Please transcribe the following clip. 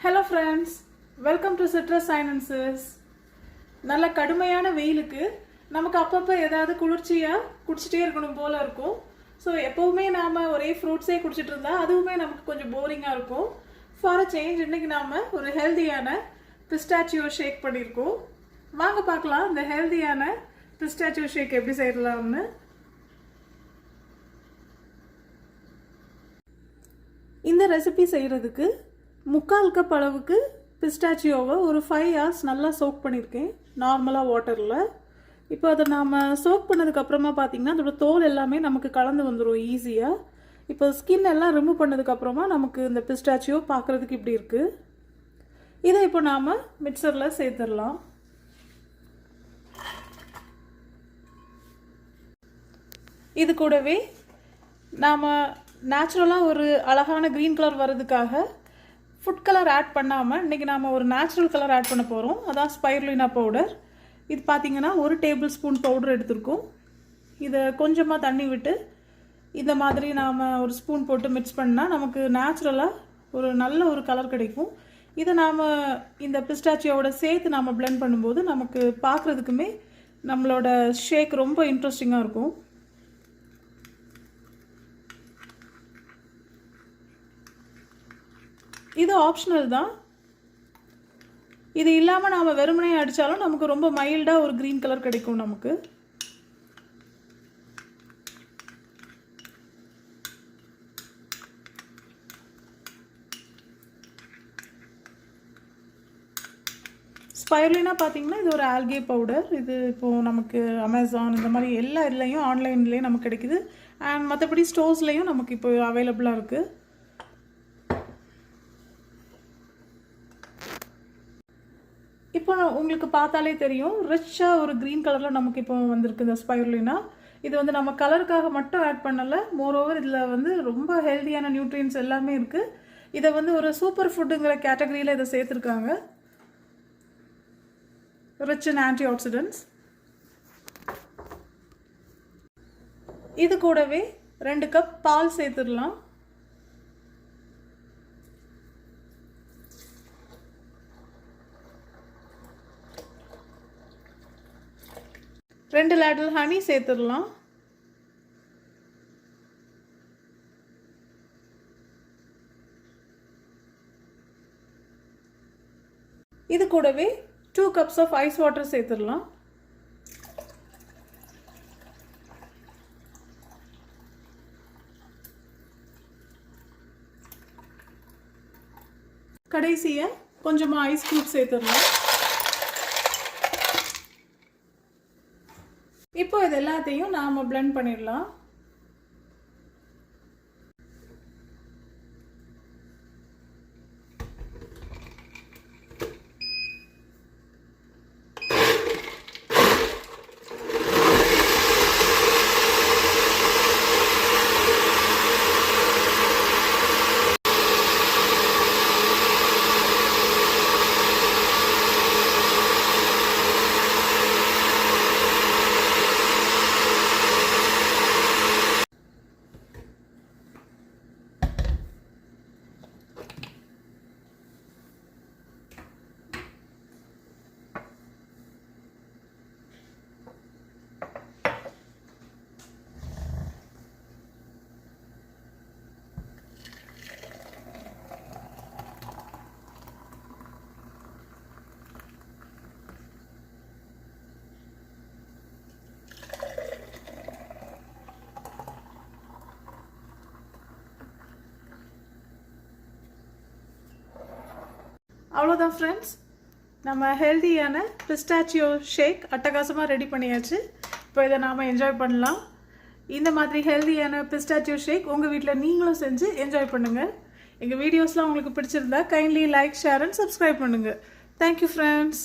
Hello friends, welcome to Citrus Sciences. நல்ல கடுமையான வெயிலுக்கு நமக்கு அப்பப்போ ஏதாவது குளிர்ச்சியா குடிச்சிட்டே இருக்கணும் போல இருக்கும். ஸோ எப்பவுமே நாம ஒரே ஃப்ரூட்ஸே குடிச்சிட்டு இருந்தா அதுவுமே நமக்கு கொஞ்சம் போரிங்கா இருக்கும். ஃபார் அ சேஞ்ச் இன்னைக்கு நாம ஒரு ஹெல்தியான பிஸ்டாச்சியோ ஷேக் பண்ணியிருக்கோம். வாங்க பார்க்கலாம் இந்த ஹெல்தியான பிஸ்டாச்சியோ ஷேக் எப்படி செய்யலாம்னு. இந்த ரெசிபி செய்கிறதுக்கு 3/4 கப் அளவுக்கு பிஸ்டாச்சியோவை ஒரு 5 hours நல்லா சோக் பண்ணியிருக்கேன் நார்மலாக வாட்டரில். இப்போ அதை நாம் சோக் பண்ணதுக்கப்புறமா பார்த்திங்கன்னா அதோட தோல் எல்லாமே நமக்கு கலந்து வந்துடும் ஈஸியாக. இப்போ ஸ்கின் எல்லாம் ரிமூவ் பண்ணதுக்கப்புறமா நமக்கு இந்த பிஸ்டாச்சியோ பார்க்குறதுக்கு இப்படி இருக்குது. இதை இப்போ நாம் மிக்சரில் சேர்த்துடலாம். இது கூடவே நாம் நேச்சுரலாக ஒரு அழகான க்ரீன் கலர் வர்றதுக்காக ஃபுட் கலர் ஆட் பண்ணாமல் இன்றைக்கி நாம் ஒரு நேச்சுரல் கலர் ஆட் பண்ண போகிறோம். அதான் ஸ்பைருலினா பவுடர். இது பார்த்திங்கன்னா 1 டேபிள் ஸ்பூன் பவுடர் எடுத்திருக்கோம். இதை கொஞ்சமாக தண்ணி விட்டு இந்த மாதிரி நாம் ஒரு ஸ்பூன் போட்டு மிக்ஸ் பண்ணால் நமக்கு நேச்சுரலாக ஒரு நல்ல ஒரு கலர் கிடைக்கும். இதை நாம் இந்த பிஸ்டாச்சியோட சேர்த்து நாம் பிளெண்ட் பண்ணும்போது நமக்கு பார்க்குறதுக்குமே நம்மளோட ஷேக் ரொம்ப இன்ட்ரெஸ்டிங்காக இருக்கும். இது ஆப்ஷனல் தான். இது இல்லாமல் நாம் வெறுமனே அடித்தாலும் நமக்கு ரொம்ப மைல்டாக ஒரு க்ரீன் கலர் கிடைக்கும் நமக்கு. ஸ்பைருலினா பார்த்தீங்கன்னா இது ஒரு ஆல்கே பவுடர். இது இப்போது நமக்கு அமேசான் இந்த மாதிரி எல்லா இதுலேயும் ஆன்லைன்லேயும் நமக்கு கிடைக்குது. அண்ட் மற்றபடி ஸ்டோர்ஸ்லேயும் நமக்கு இப்போ அவைலபிளாக இருக்குது. இப்போ உங்களுக்கு பார்த்தாலே தெரியும் ரிச்சாக ஒரு க்ரீன் கலரில் நமக்கு இப்போ வந்திருக்கு இந்த ஸ்பைருலினா. இது வந்து நம்ம கலருக்காக மட்டும் ஆட் பண்ணலை, மோரோவர் இதில் வந்து ரொம்ப ஹெல்த்தியான நியூட்ரியன்ஸ் எல்லாமே இருக்குது. இதை வந்து ஒரு சூப்பர் ஃபுட்டுங்கிற கேட்டகரியில் இதை சேர்த்துருக்காங்க. Rich in antioxidants. இது கூடவே 2 கப் பால் சேர்த்துடலாம். ரெண்டு லேடல் ஹனி சேர்த்துடலாம். இது கூடவே 2 cups ஆஃப் ஐஸ் வாட்டர் சேர்த்துடலாம். கடைசியாக கொஞ்சமாக ஐஸ் க்யூப் சேர்த்துடலாம். இப்போ இது எல்லாத்தையும் நாம் பிளெண்ட் பண்ணிடலாம். அவ்வளோதான் ஃப்ரெண்ட்ஸ், நம்ம ஹெல்தியான பிஸ்டாச்சியோ ஷேக் அட்டகாசமாக ரெடி பண்ணியாச்சு. இப்போ இதை நாம் என்ஜாய் பண்ணலாம். இந்த மாதிரி ஹெல்தியான பிஸ்டாச்சியோ ஷேக் உங்கள் வீட்டில் நீங்களும் செஞ்சு என்ஜாய் பண்ணுங்கள். எங்கள் வீடியோஸ்லாம் உங்களுக்கு பிடிச்சிருந்தா kindly like, share and subscribe பண்ணுங்கள். Thank you friends.